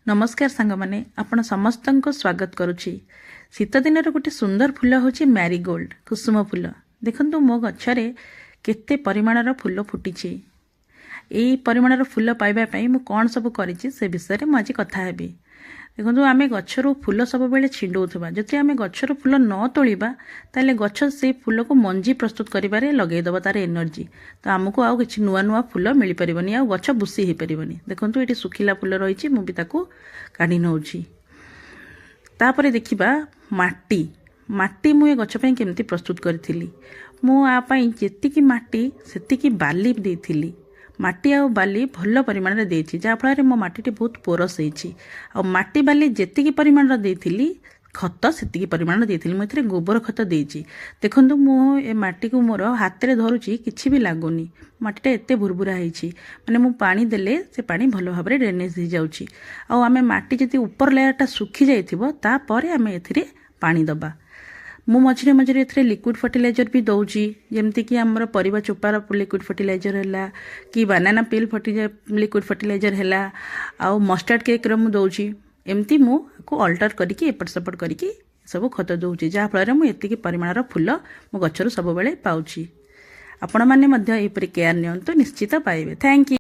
नमस्कार सांग माने आपण समस्त स्वागत करुच्ची। शीत दिन गोटे सुंदर फूल हूँ मैरीगोल्ड कुसुम फूल। देखु मो गच्छरे केते परिमाणर फूल फुटी। यही परिमाणर फूल पाइबापी मु कौन सब करी से विषय में आज कथा हेबी। देखो आम गचर फूल सब बेले छिंडुवा जदि आम गचर फूल न तोड़ा ताले गछ से फूल को मंजी प्रस्तुत कर लगेदेव तार एनर्जी तो आमको आउ कि नुआ नुआ फूल मिल पारनी आ गछ बुसी हो पारनी। देखो ये सुखिला फूल रही मुझे काढ़ी नौची। तापर देखा माटी माटी मुझे गछपाई केमती प्रस्तुत करी मुझे माटी से बाली देती माटी आ बाली भल परिमाण देती जहाँफल मो माटी बहुत पोरस हो माटी बाली जी परिमाण देती खत से परिमाण देती मुझे गोबर खत देती। देखो मुझे माटी को मोर हाथ में धरुची कि भी लगुनि माटीटा एत भुरभुरा होती माने मु पानी देले से पानी भल भाव में ड्रेनेज हो जाऊँगी। आम माटी जब ऊपर लेयरटा सुखी जापर आम ए पानी दबा। मु मझे मझे ए लिक्विड फर्टिलाइजर भी दौची जमती कि आमर परिवा चोपार लिक्विड फर्टिलाइजर है कि बानाना पील लिक्विड फर्टिलाइजर है आ मस्टर्ड केक रु दौची एमती मुझे अल्टर करके एपट सेपट करके सब खत दौची जहाँफल मुझे परिमाणर फूल मो गचर सब बेले पाऊँ। आपण मैंने केयर नियंतु निश्चित पाइबे। Thank you.